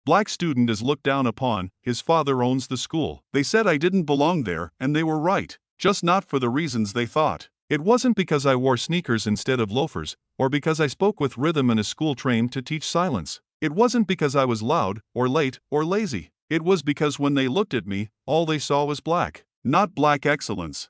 Black student is looked down upon, his father owns the school. They said I didn't belong there, and they were right. Just not for the reasons they thought. It wasn't because I wore sneakers instead of loafers, or because I spoke with rhythm in a school trained to teach silence. It wasn't because I was loud, or late, or lazy. It was because when they looked at me, all they saw was black. Not black excellence.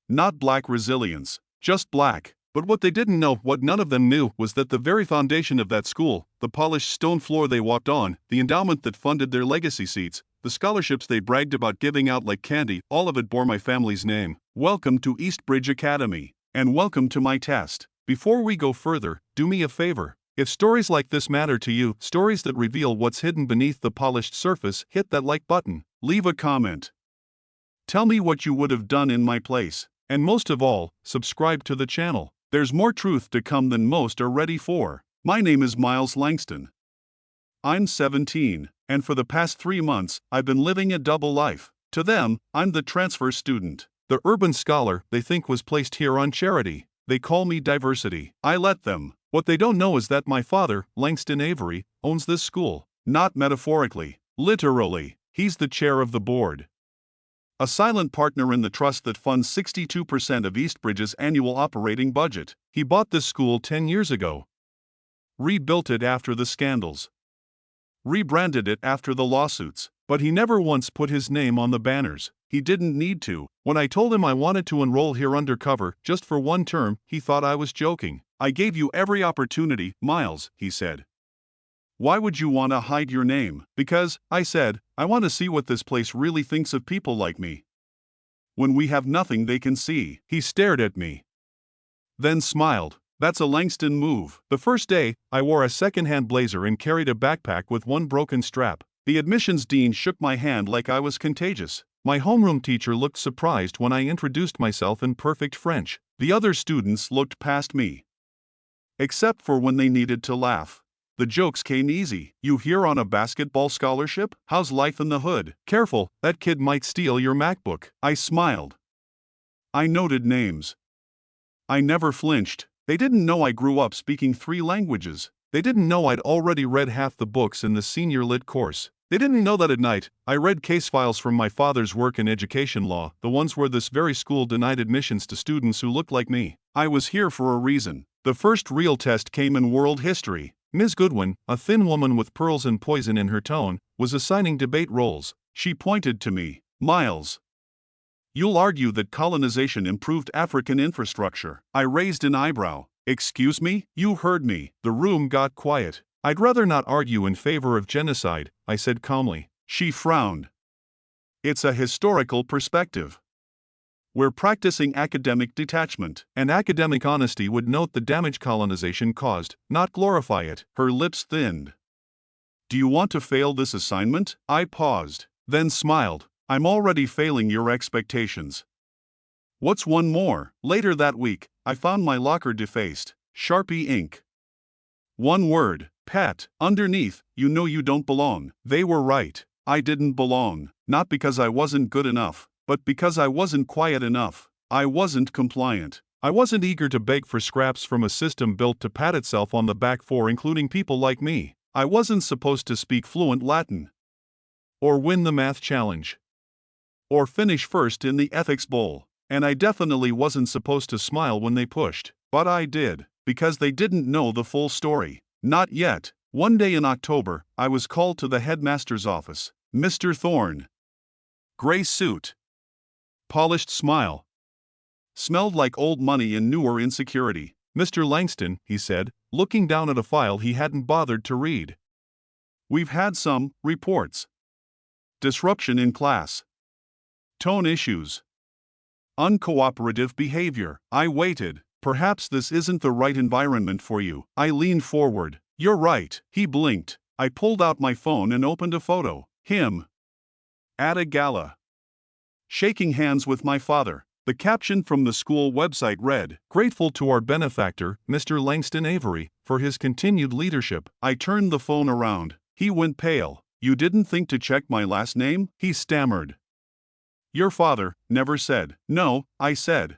Not black resilience. Just black. But what they didn't know, what none of them knew, was that the very foundation of that school, the polished stone floor they walked on, the endowment that funded their legacy seats, the scholarships they bragged about giving out like candy, all of it bore my family's name. Welcome to Eastbridge Academy. And welcome to my test. Before we go further, do me a favor. If stories like this matter to you, stories that reveal what's hidden beneath the polished surface, hit that like button. Leave a comment. Tell me what you would have done in my place. And most of all, subscribe to the channel. There's more truth to come than most are ready for. My name is Miles Langston. I'm 17, and for the past 3 months, I've been living a double life. To them, I'm the transfer student. The urban scholar they think was placed here on charity. They call me diversity. I let them. What they don't know is that my father, Langston Avery, owns this school. Not metaphorically. Literally. He's the chair of the board. A silent partner in the trust that funds 62% of Eastbridge's annual operating budget. He bought this school 10 years ago. Rebuilt it after the scandals. Rebranded it after the lawsuits. But he never once put his name on the banners. He didn't need to. When I told him I wanted to enroll here undercover, just for 1 term, he thought I was joking. I gave you every opportunity, Miles, he said. Why would you want to hide your name? Because, I said, I want to see what this place really thinks of people like me. When we have nothing they can see. He stared at me. Then smiled. That's a Langston move. The first day, I wore a second-hand blazer and carried a backpack with 1 broken strap. The admissions dean shook my hand like I was contagious. My homeroom teacher looked surprised when I introduced myself in perfect French. The other students looked past me. Except for when they needed to laugh. The jokes came easy. You here on a basketball scholarship? How's life in the hood? Careful, that kid might steal your MacBook. I smiled. I noted names. I never flinched. They didn't know I grew up speaking 3 languages. They didn't know I'd already read half the books in the senior lit course. They didn't know that at night, I read case files from my father's work in education law, the ones where this very school denied admissions to students who looked like me. I was here for a reason. The first real test came in world history. Ms. Goodwin, a thin woman with pearls and poison in her tone, was assigning debate roles. She pointed to me. Miles. You'll argue that colonization improved African infrastructure. I raised an eyebrow. Excuse me? You heard me. The room got quiet. I'd rather not argue in favor of genocide, I said calmly. She frowned. It's a historical perspective. We're practicing academic detachment, and academic honesty would note the damage colonization caused, not glorify it. Her lips thinned. Do you want to fail this assignment? I paused, then smiled. I'm already failing your expectations. What's one more? Later that week, I found my locker defaced. Sharpie ink. 1 word. Pat. Underneath, you know you don't belong. They were right. I didn't belong. Not because I wasn't good enough, but because I wasn't quiet enough. I wasn't compliant. I wasn't eager to beg for scraps from a system built to pat itself on the back for including people like me. I wasn't supposed to speak fluent Latin. Or win the math challenge. Or finish first in the ethics bowl. And I definitely wasn't supposed to smile when they pushed. But I did. Because they didn't know the full story. Not yet. One day in October, I was called to the headmaster's office. Mr. Thorne. Gray suit. Polished smile. Smelled like old money and newer insecurity. Mr. Langston, he said, looking down at a file he hadn't bothered to read. We've had some reports. Disruption in class. Tone issues. Uncooperative behavior. I waited. Perhaps this isn't the right environment for you. I leaned forward. You're right. He blinked. I pulled out my phone and opened a photo. Him. At a gala. Shaking hands with my father. The caption from the school website read, "Grateful to our benefactor, Mr. Langston Avery, for his continued leadership." I turned the phone around. He went pale. You didn't think to check my last name? He stammered. Your father never said. No, I said.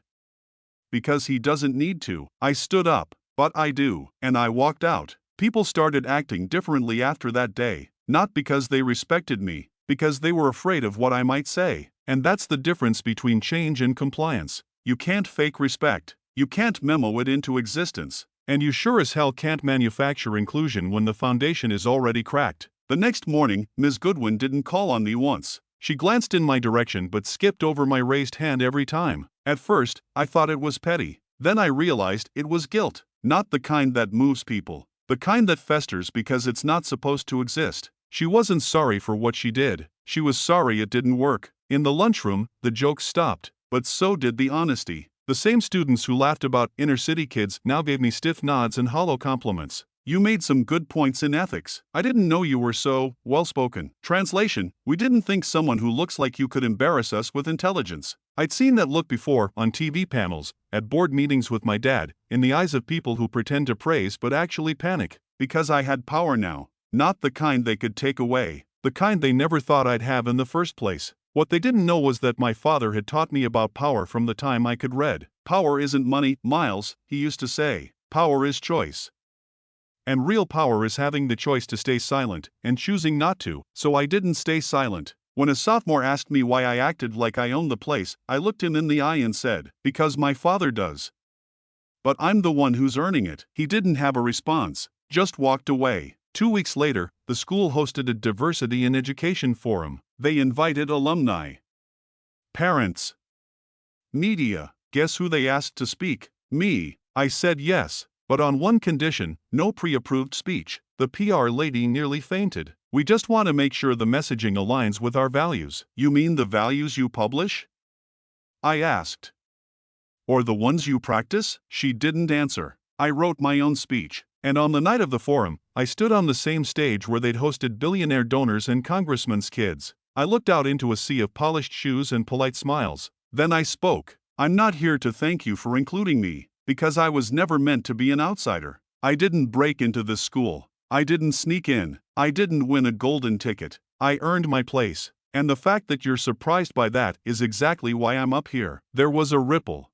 Because he doesn't need to. I stood up. But I do. And I walked out. People started acting differently after that day. not because they respected me, because they were afraid of what I might say. And that's the difference between change and compliance. You can't fake respect. You can't memo it into existence. And you sure as hell can't manufacture inclusion when the foundation is already cracked. The next morning, Ms. Goodwin didn't call on me once. She glanced in my direction but skipped over my raised hand every time. At first, I thought it was petty. Then I realized it was guilt. Not the kind that moves people. The kind that festers because it's not supposed to exist. She wasn't sorry for what she did. She was sorry it didn't work. In the lunchroom, the jokes stopped, but so did the honesty. The same students who laughed about inner-city kids now gave me stiff nods and hollow compliments. You made some good points in ethics. I didn't know you were so well-spoken. Translation: we didn't think someone who looks like you could embarrass us with intelligence. I'd seen that look before, on TV panels, at board meetings with my dad, in the eyes of people who pretend to praise but actually panic. Because I had power now. Not the kind they could take away. The kind they never thought I'd have in the first place. What they didn't know was that my father had taught me about power from the time I could read. Power isn't money, Miles, he used to say. Power is choice. And real power is having the choice to stay silent, and choosing not to. So I didn't stay silent. When a sophomore asked me why I acted like I owned the place, I looked him in the eye and said, because my father does. But I'm the one who's earning it. He didn't have a response, just walked away. 2 weeks later, the school hosted a diversity in education forum. They invited alumni, parents, media. Guess who they asked to speak? Me. I said yes, but on one condition: no pre-approved speech. The PR lady nearly fainted. We just want to make sure the messaging aligns with our values. You mean the values you publish? I asked. Or the ones you practice? She didn't answer. I wrote my own speech. And on the night of the forum, I stood on the same stage where they'd hosted billionaire donors and congressmen's kids. I looked out into a sea of polished shoes and polite smiles. Then I spoke. I'm not here to thank you for including me, because I was never meant to be an outsider. I didn't break into this school. I didn't sneak in. I didn't win a golden ticket. I earned my place. And the fact that you're surprised by that is exactly why I'm up here. There was a ripple.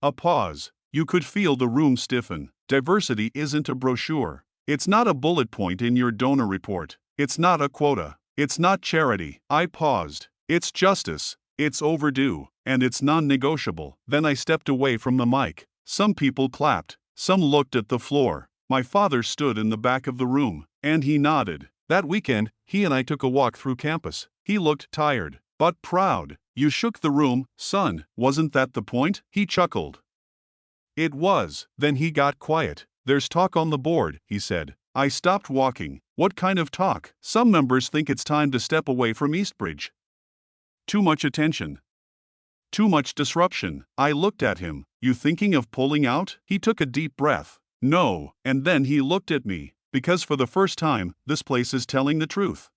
A pause. You could feel the room stiffen. Diversity isn't a brochure. It's not a bullet point in your donor report. It's not a quota. It's not charity. I paused. It's justice. It's overdue. And it's non-negotiable. Then I stepped away from the mic. Some people clapped. Some looked at the floor. My father stood in the back of the room, and he nodded. That weekend, he and I took a walk through campus. He looked tired, but proud. You shook the room, son. Wasn't that the point? He chuckled. It was. Then he got quiet. There's talk on the board, he said. I stopped walking. What kind of talk? Some members think it's time to step away from Eastbridge. Too much attention. Too much disruption. I looked at him. You thinking of pulling out? He took a deep breath. No. And then he looked at me. Because for the first time, this place is telling the truth.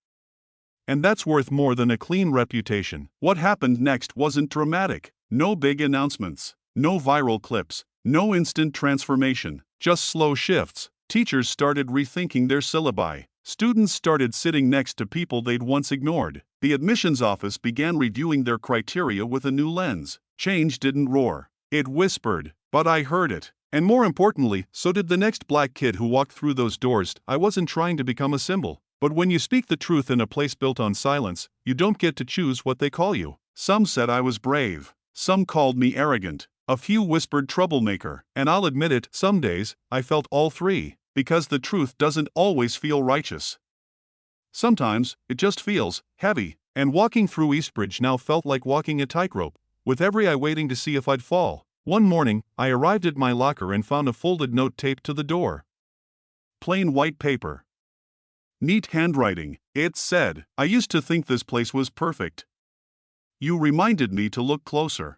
And that's worth more than a clean reputation. What happened next wasn't dramatic. No big announcements. No viral clips. No instant transformation. Just slow shifts. Teachers started rethinking their syllabi. Students started sitting next to people they'd once ignored. The admissions office began reviewing their criteria with a new lens. Change didn't roar. It whispered. But I heard it. And more importantly, so did the next black kid who walked through those doors. I wasn't trying to become a symbol. But when you speak the truth in a place built on silence, you don't get to choose what they call you. Some said I was brave. Some called me arrogant. A few whispered troublemaker. And I'll admit it, some days, I felt all three. Because the truth doesn't always feel righteous. Sometimes, it just feels heavy. And walking through Eastbridge now felt like walking a tightrope, with every eye waiting to see if I'd fall. One morning, I arrived at my locker and found a folded note taped to the door. Plain white paper. Neat handwriting. It said, I used to think this place was perfect. You reminded me to look closer.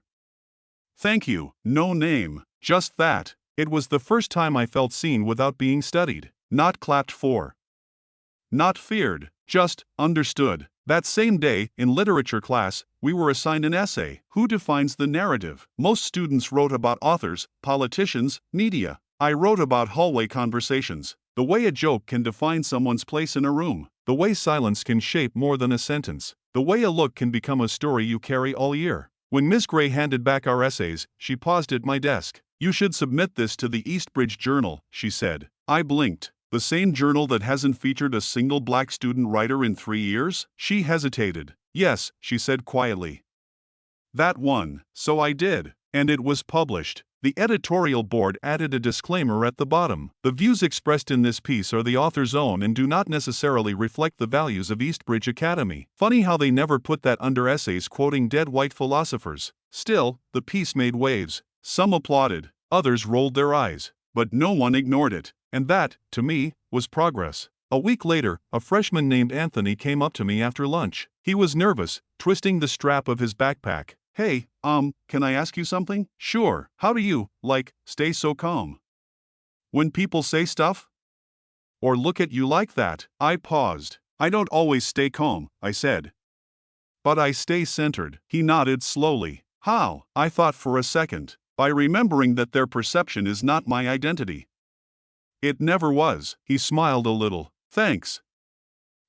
Thank you. No name. Just that. It was the first time I felt seen without being studied. Not clapped for. Not feared. Just understood. That same day, in literature class, we were assigned an essay. Who defines the narrative? Most students wrote about authors, politicians, media. I wrote about hallway conversations. The way a joke can define someone's place in a room. The way silence can shape more than a sentence. The way a look can become a story you carry all year. When Miss Gray handed back our essays, she paused at my desk. You should submit this to the Eastbridge Journal, she said. I blinked. The same journal that hasn't featured a single black student writer in 3 years? She hesitated. Yes, she said quietly. That one. So I did. And it was published. The editorial board added a disclaimer at the bottom. The views expressed in this piece are the author's own and do not necessarily reflect the values of Eastbridge Academy. Funny how they never put that under essays quoting dead white philosophers. Still, the piece made waves. Some applauded, others rolled their eyes, but no one ignored it. And that, to me, was progress. A week later, a freshman named Anthony came up to me after lunch. He was nervous, twisting the strap of his backpack. Hey, can I ask you something? Sure. How do you, stay so calm when people say stuff? Or look at you like that? I paused. I don't always stay calm, I said. But I stay centered. He nodded slowly. How? I thought for a second. By remembering that their perception is not my identity. It never was. He smiled a little. Thanks.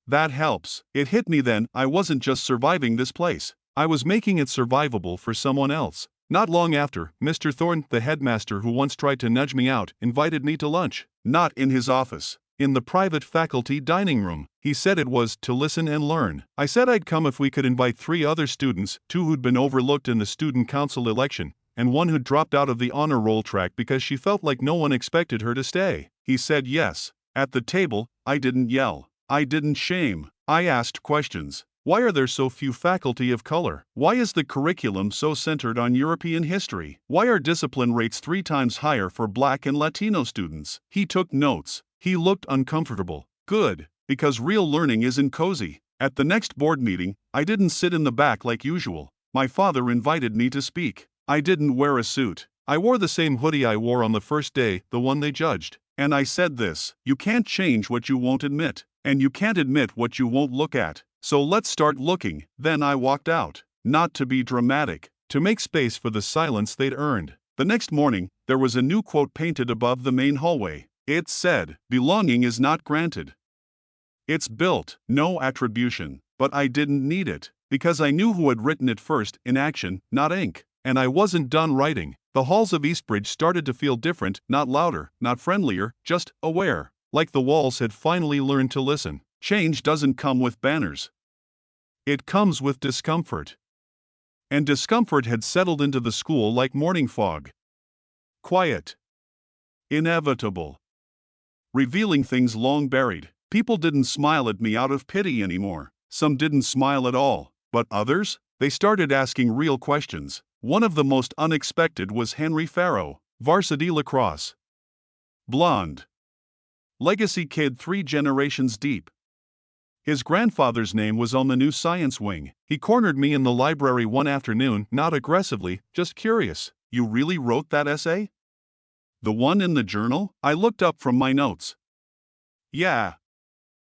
That helps. It hit me then, I wasn't just surviving this place. I was making it survivable for someone else. Not long after, Mr. Thorne, the headmaster who once tried to nudge me out, invited me to lunch. Not in his office. In the private faculty dining room. He said it was to listen and learn. I said I'd come if we could invite 3 other students, 2 who'd been overlooked in the student council election, and 1 who'd dropped out of the honor roll track because she felt like no one expected her to stay. He said yes. At the table, I didn't yell. I didn't shame. I asked questions. Why are there so few faculty of color? Why is the curriculum so centered on European history? Why are discipline rates 3 times higher for Black and Latino students? He took notes. He looked uncomfortable. Good, because real learning isn't cozy. At the next board meeting, I didn't sit in the back like usual. My father invited me to speak. I didn't wear a suit. I wore the same hoodie I wore on the first day, the one they judged. And I said this: you can't change what you won't admit. And you can't admit what you won't look at. So let's start looking. Then I walked out. Not to be dramatic, to make space for the silence they'd earned. The next morning, there was a new quote painted above the main hallway. It said, "Belonging is not granted. It's built." No attribution. But I didn't need it, because I knew who had written it first, in action, not ink. And I wasn't done writing. The halls of Eastbridge started to feel different, not louder, not friendlier, just aware. Like the walls had finally learned to listen. Change doesn't come with banners. It comes with discomfort. And discomfort had settled into the school like morning fog. Quiet. Inevitable. Revealing things long buried. People didn't smile at me out of pity anymore. Some didn't smile at all. But others? They started asking real questions. One of the most unexpected was Henry Farrow, varsity lacrosse. Blonde. Legacy kid 3 generations deep. His grandfather's name was on the new science wing. He cornered me in the library one afternoon, not aggressively, just curious. You really wrote that essay? The one in the journal? I looked up from my notes. Yeah.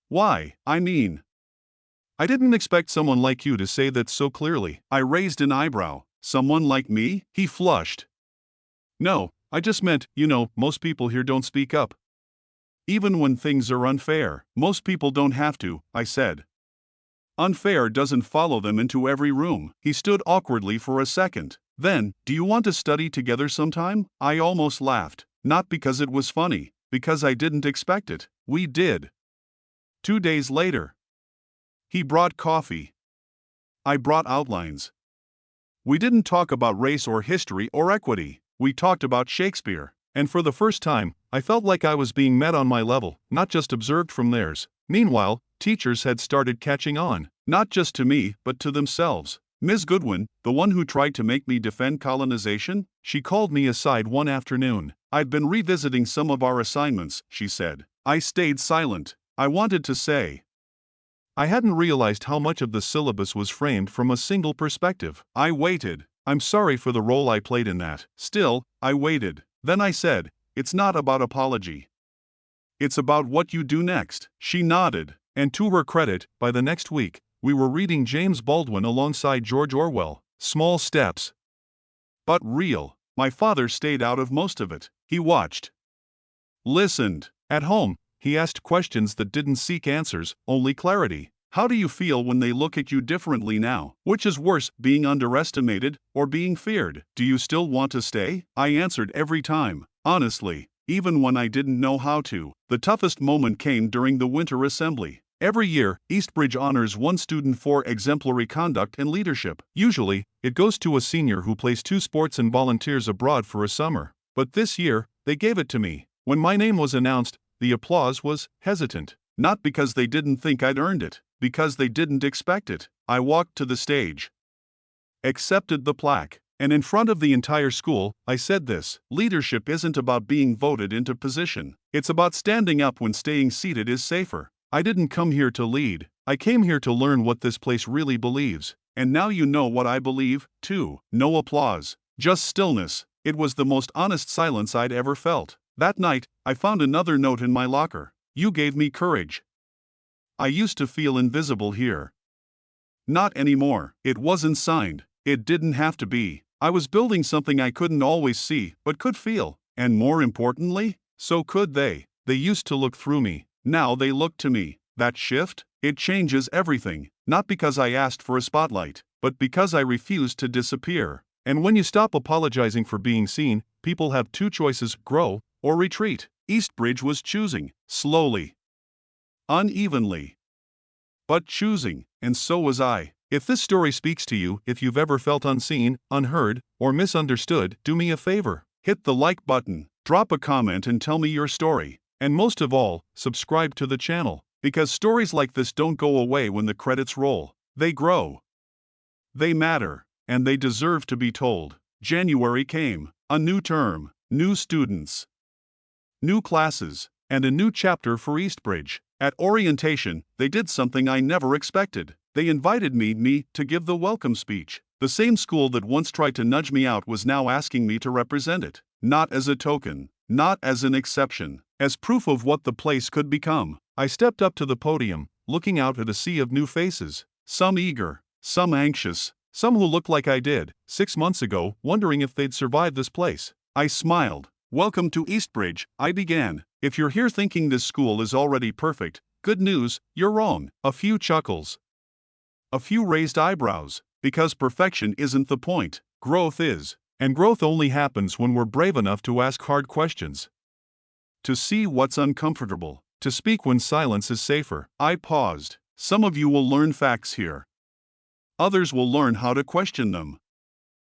Why? I didn't expect someone like you to say that so clearly. I raised an eyebrow. Someone like me? He flushed. No, I just meant, most people here don't speak up. Even when things are unfair, most people don't have to, I said. Unfair doesn't follow them into every room. He stood awkwardly for a second. Then, do you want to study together sometime? I almost laughed. Not because it was funny, because I didn't expect it. We did. 2 days later. He brought coffee. I brought outlines. We didn't talk about race or history or equity. We talked about Shakespeare. And for the first time, I felt like I was being met on my level, not just observed from theirs. Meanwhile, teachers had started catching on, not just to me, but to themselves. Ms. Goodwin, the one who tried to make me defend colonization, she called me aside one afternoon. I'd been revisiting some of our assignments, she said. I stayed silent. I wanted to say. I hadn't realized how much of the syllabus was framed from a single perspective. I waited. I'm sorry for the role I played in that. Still, I waited. Then I said, it's not about apology. It's about what you do next. She nodded, and to her credit, by the next week, we were reading James Baldwin alongside George Orwell. Small steps. But real. My father stayed out of most of it. He watched. Listened. At home, he asked questions that didn't seek answers, only clarity. How do you feel when they look at you differently now? Which is worse, being underestimated or being feared? Do you still want to stay? I answered every time, honestly. even when I didn't know how to. The toughest moment came during the winter assembly. Every year, Eastbridge honors one student for exemplary conduct and leadership. Usually, it goes to a senior who plays 2 sports and volunteers abroad for a summer. But this year, they gave it to me. When my name was announced, the applause was hesitant. Not because they didn't think I'd earned it, because they didn't expect it. I walked to the stage, accepted the plaque, and in front of the entire school, I said this: leadership isn't about being voted into position. It's about standing up when staying seated is safer. I didn't come here to lead. I came here to learn what this place really believes. And now you know what I believe, too. No applause, just stillness. It was the most honest silence I'd ever felt. That night, I found another note in my locker. You gave me courage. I used to feel invisible here. Not anymore. It wasn't signed. It didn't have to be. I was building something I couldn't always see, but could feel. And more importantly, so could they. They used to look through me. Now they look to me. That shift? It changes everything. Not because I asked for a spotlight, but because I refused to disappear. And when you stop apologizing for being seen, people have 2 choices: grow or retreat. Eastbridge was choosing, slowly, unevenly, but choosing, and so was I. If this story speaks to you, if you've ever felt unseen, unheard, or misunderstood, do me a favor. Hit the like button, drop a comment and tell me your story. And most of all, subscribe to the channel, because stories like this don't go away when the credits roll. They grow. They matter, and they deserve to be told. January came, a new term, new students, new classes, and a new chapter for Eastbridge. At orientation, they did something I never expected. They invited me to give the welcome speech. The same school that once tried to nudge me out was now asking me to represent it. Not as a token, not as an exception, as proof of what the place could become. I stepped up to the podium, looking out at a sea of new faces. Some eager, some anxious, some who looked like I did 6 months ago, wondering if they'd survive this place. I smiled. Welcome to Eastbridge, I began. If you're here thinking this school is already perfect, good news, you're wrong. A few chuckles. A few raised eyebrows. Because perfection isn't the point. Growth is. And growth only happens when we're brave enough to ask hard questions, to see what's uncomfortable, to speak when silence is safer. I paused. Some of you will learn facts here. Others will learn how to question them.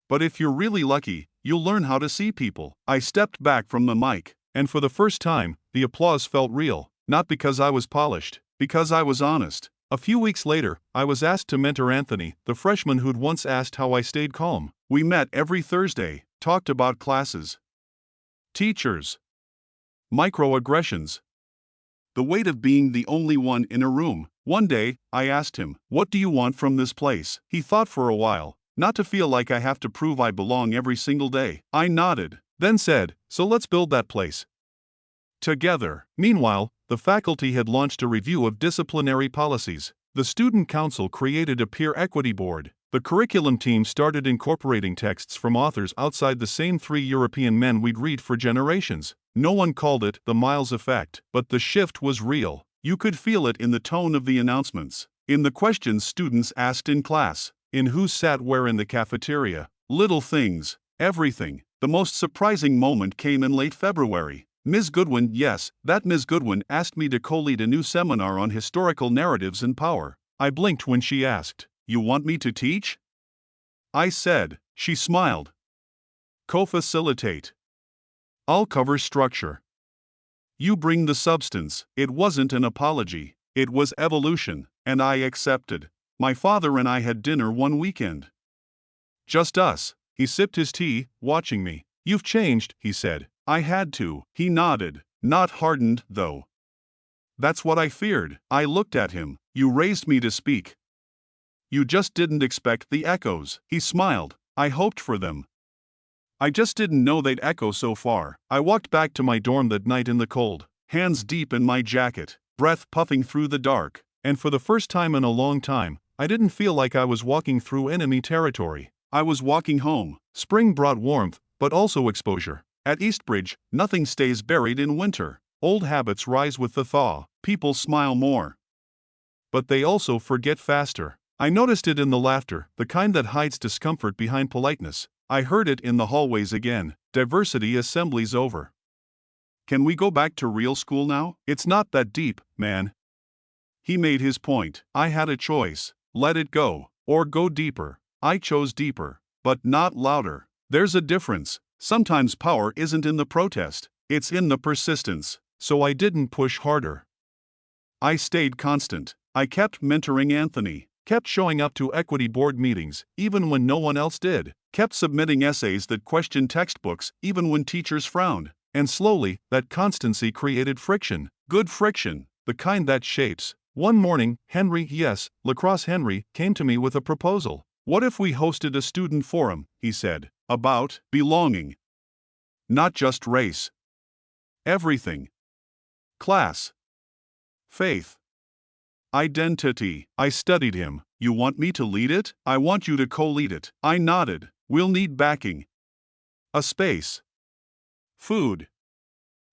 But if you're really lucky, you'll learn how to see people. I stepped back from the mic, and for the first time, the applause felt real. Not because I was polished, because I was honest. A few weeks later, I was asked to mentor Anthony, the freshman who'd once asked how I stayed calm. We met every Thursday, talked about classes, teachers, microaggressions, the weight of being the only one in a room. One day, I asked him, "What do you want from this place?" He thought for a while. Not to feel like I have to prove I belong every single day. I nodded, then said, "So let's build that place together." Meanwhile, the faculty had launched a review of disciplinary policies. The student council created a peer equity board. The curriculum team started incorporating texts from authors outside the same 3 European men we'd read for generations. No one called it the Miles Effect, but the shift was real. You could feel it in the tone of the announcements, in the questions students asked in class, in who sat where in the cafeteria. Little things, everything. The most surprising moment came in late February. Ms. Goodwin, yes, that Ms. Goodwin asked me to co-lead a new seminar on historical narratives and power. I blinked when she asked, "You want me to teach?" I said. She smiled. "Co-facilitate. I'll cover structure. You bring the substance." It wasn't an apology. It was evolution, and I accepted. My father and I had dinner one weekend. Just us. He sipped his tea, watching me. "You've changed," he said. I had to. He nodded. Not hardened, though. That's what I feared. I looked at him. "You raised me to speak. You just didn't expect the echoes." He smiled. "I hoped for them. I just didn't know they'd echo so far." I walked back to my dorm that night in the cold, hands deep in my jacket, breath puffing through the dark, and for the first time in a long time, I didn't feel like I was walking through enemy territory. I was walking home. Spring brought warmth, but also exposure. At Eastbridge, nothing stays buried in winter. Old habits rise with the thaw. People smile more, but they also forget faster. I noticed it in the laughter, the kind that hides discomfort behind politeness. I heard it in the hallways again. Diversity assemblies over. Can we go back to real school now? It's not that deep, man. He made his point. I had a choice. Let it go. Or go deeper. I chose deeper. But not louder. There's a difference. Sometimes power isn't in the protest. It's in the persistence. So I didn't push harder. I stayed constant. I kept mentoring Anthony. Kept showing up to equity board meetings, even when no one else did. Kept submitting essays that questioned textbooks, even when teachers frowned. And slowly, that constancy created friction. Good friction. The kind that shapes. One morning, Lacrosse Henry, came to me with a proposal. What if we hosted a student forum, he said, about belonging? Not just race. Everything. Class. Faith. Identity. I studied him. You want me to lead it? I want you to co-lead it. I nodded. We'll need backing. A space. Food.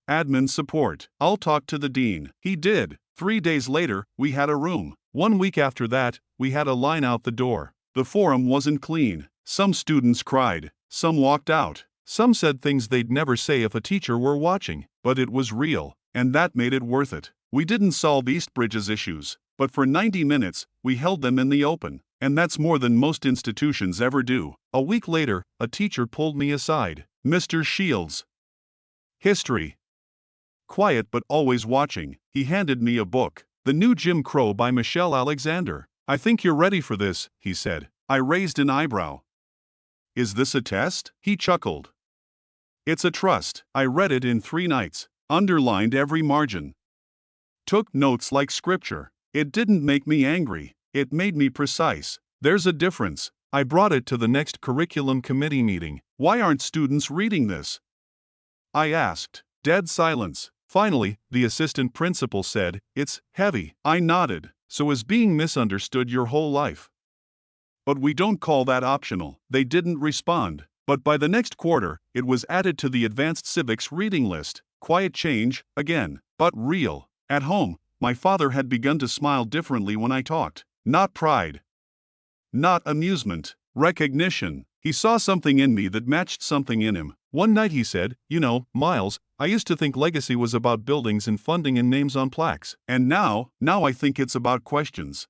Admin support. I'll talk to the dean. He did. 3 days later, we had a room. 1 week after that, we had a line out the door. The forum wasn't clean. Some students cried. Some walked out. Some said things they'd never say if a teacher were watching. But it was real, and that made it worth it. We didn't solve East Bridge's issues, but for 90 minutes, we held them in the open. And that's more than most institutions ever do. A week later, a teacher pulled me aside. Mr. Shields. History. Quiet but always watching, he handed me a book. The New Jim Crow by Michelle Alexander. I think you're ready for this, he said. I raised an eyebrow. Is this a test? He chuckled. It's a trust. I read it in 3 nights. Underlined every margin. Took notes like scripture. It didn't make me angry. It made me precise. There's a difference. I brought it to the next curriculum committee meeting. Why aren't students reading this? I asked. Dead silence. Finally, the assistant principal said, it's heavy. I nodded. So is being misunderstood your whole life? But we don't call that optional. They didn't respond. But by the next quarter, it was added to the advanced civics reading list. Quiet change, again, but real. At home, my father had begun to smile differently when I talked. Not pride. Not amusement. Recognition. He saw something in me that matched something in him. One night he said, you know, Miles, I used to think legacy was about buildings and funding and names on plaques. And now I think it's about questions.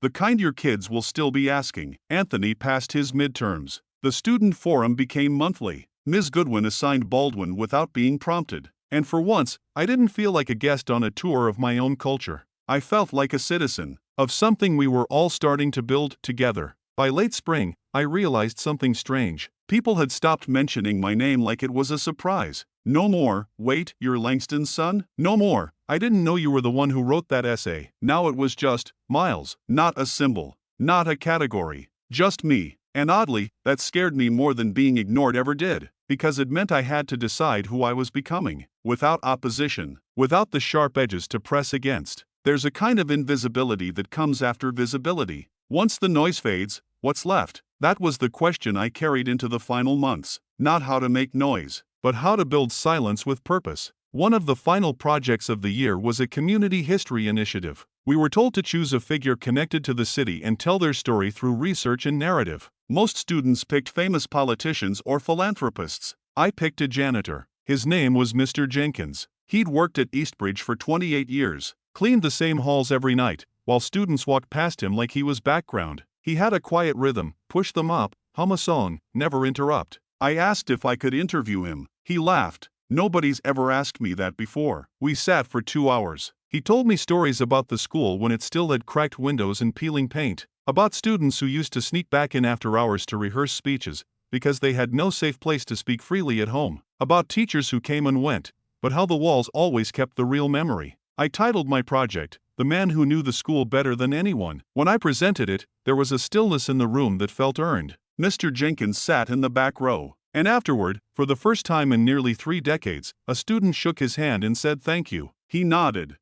The kind your kids will still be asking. Anthony passed his midterms. The student forum became monthly. Ms. Goodwin assigned Baldwin without being prompted. And for once, I didn't feel like a guest on a tour of my own culture. I felt like a citizen of something we were all starting to build together. By late spring, I realized something strange. People had stopped mentioning my name like it was a surprise. No more, wait, you're Langston's son? No more, I didn't know you were the one who wrote that essay. Now it was just, Miles, not a symbol, not a category, just me. And oddly, that scared me more than being ignored ever did, because it meant I had to decide who I was becoming, without opposition, without the sharp edges to press against. There's a kind of invisibility that comes after visibility. Once the noise fades, what's left? That was the question I carried into the final months. Not how to make noise, but how to build silence with purpose. One of the final projects of the year was a community history initiative. We were told to choose a figure connected to the city and tell their story through research and narrative. Most students picked famous politicians or philanthropists. I picked a janitor. His name was Mr. Jenkins. He'd worked at Eastbridge for 28 years, cleaned the same halls every night, while students walked past him like he was background. He had a quiet rhythm, push them up, hum a song, never interrupt. I asked if I could interview him. He laughed. Nobody's ever asked me that before. We sat for 2 hours. He told me stories about the school when it still had cracked windows and peeling paint, about students who used to sneak back in after hours to rehearse speeches, because they had no safe place to speak freely at home, about teachers who came and went, but how the walls always kept the real memory. I titled my project, The Man Who Knew the School Better Than Anyone. When I presented it, there was a stillness in the room that felt earned. Mr. Jenkins sat in the back row. And afterward, for the first time in nearly 3 decades, a student shook his hand and said thank you. He nodded.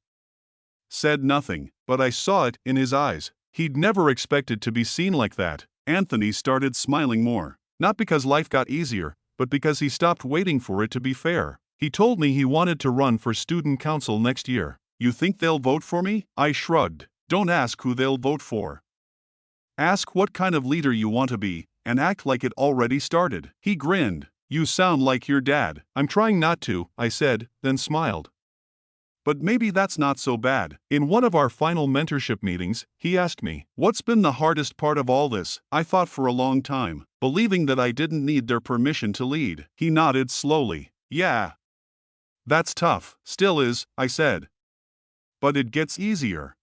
Said nothing, but I saw it in his eyes. He'd never expected to be seen like that. Anthony started smiling more. Not because life got easier, but because he stopped waiting for it to be fair. He told me he wanted to run for student council next year. You think they'll vote for me? I shrugged. Don't ask who they'll vote for. Ask what kind of leader you want to be, and act like it already started. He grinned. You sound like your dad. I'm trying not to, I said, then smiled. But maybe that's not so bad. In one of our final mentorship meetings, he asked me, "What's been the hardest part of all this?" I thought for a long time, believing that I didn't need their permission to lead. He nodded slowly. "Yeah. That's tough. Still is," I said. "But it gets easier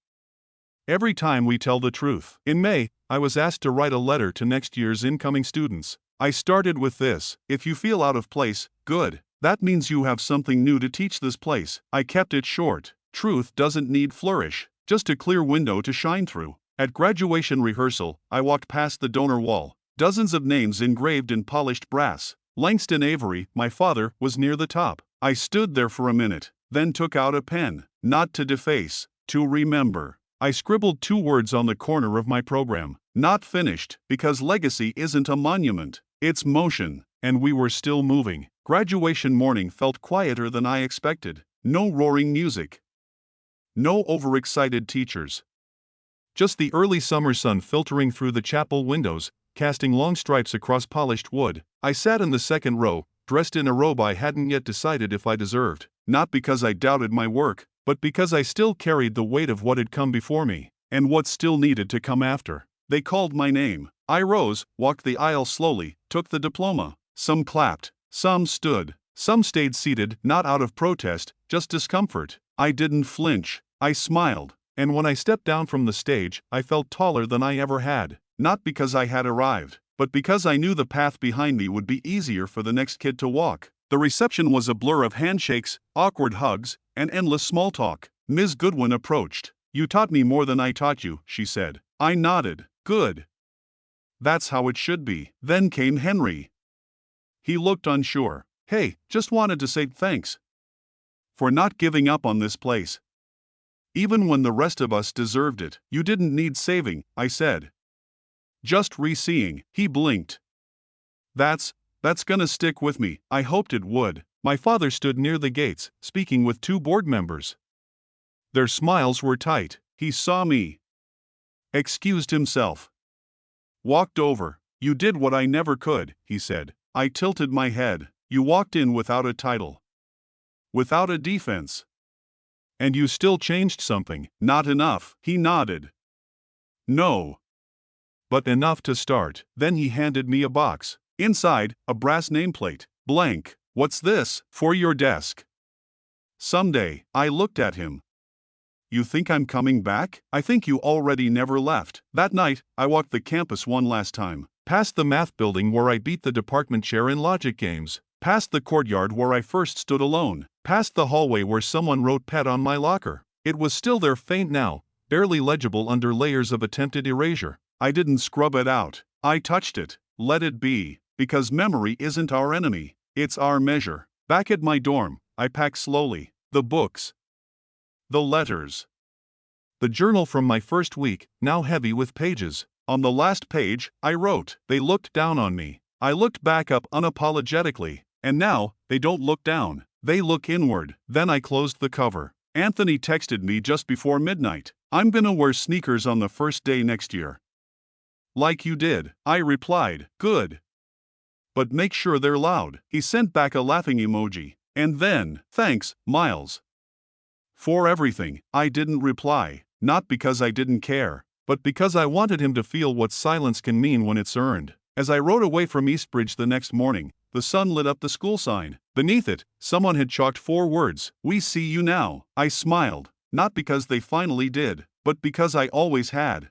every time we tell the truth." In May, I was asked to write a letter to next year's incoming students. I started with this: "If you feel out of place, good. That means you have something new to teach this place." I kept it short. Truth doesn't need flourish, just a clear window to shine through. At graduation rehearsal, I walked past the donor wall. Dozens of names engraved in polished brass. Langston Avery, my father, was near the top. I stood there for a minute, then took out a pen. Not to deface, to remember. I scribbled 2 words on the corner of my program. Not finished, because legacy isn't a monument. It's motion, and we were still moving. Graduation morning felt quieter than I expected. No roaring music. No overexcited teachers. Just the early summer sun filtering through the chapel windows, casting long stripes across polished wood. I sat in the second row, dressed in a robe I hadn't yet decided if I deserved. Not because I doubted my work, but because I still carried the weight of what had come before me, and what still needed to come after. They called my name. I rose, walked the aisle slowly, took the diploma. Some clapped, some stood, some stayed seated, not out of protest, just discomfort. I didn't flinch. I smiled, and when I stepped down from the stage, I felt taller than I ever had. Not because I had arrived, but because I knew the path behind me would be easier for the next kid to walk. The reception was a blur of handshakes, awkward hugs, and endless small talk. Ms. Goodwin approached. "You taught me more than I taught you," she said. I nodded. "Good. That's how it should be." Then came Henry. He looked unsure. "Hey, just wanted to say thanks for not giving up on this place. Even when the rest of us deserved it." "You didn't need saving," I said. "Just re-seeing." He blinked. That's gonna stick with me." I hoped it would. My father stood near the gates, speaking with 2 board members. Their smiles were tight. He saw me, excused himself, walked over. "You did what I never could," he said. I tilted my head. "You walked in without a title, without a defense. And you still changed something." "Not enough." He nodded. "No. But enough to start." Then he handed me a box. Inside, a brass nameplate. Blank. "What's this?" "For your desk. Someday." I looked at him. "You think I'm coming back?" "I think you already never left." That night, I walked the campus one last time. Past the math building where I beat the department chair in logic games. Past the courtyard where I first stood alone. Past the hallway where someone wrote pet on my locker. It was still there, faint now, barely legible under layers of attempted erasure. I didn't scrub it out. I touched it. Let it be. Because memory isn't our enemy. It's our measure. Back at my dorm, I packed slowly. The books. The letters. The journal from my first week, now heavy with pages. On the last page, I wrote, "They looked down on me." I looked back up unapologetically. And now, they don't look down. They look inward. Then I closed the cover. Anthony texted me just before midnight. "I'm gonna wear sneakers on the first day next year." "Like you did." I replied, "Good. But make sure they're loud." He sent back a laughing emoji. And then, "Thanks, Miles, for everything." I didn't reply, not because I didn't care, but because I wanted him to feel what silence can mean when it's earned. As I rode away from Eastbridge the next morning, the sun lit up the school sign. Beneath it, someone had chalked 4 words, "We see you now." I smiled, not because they finally did, but because I always had.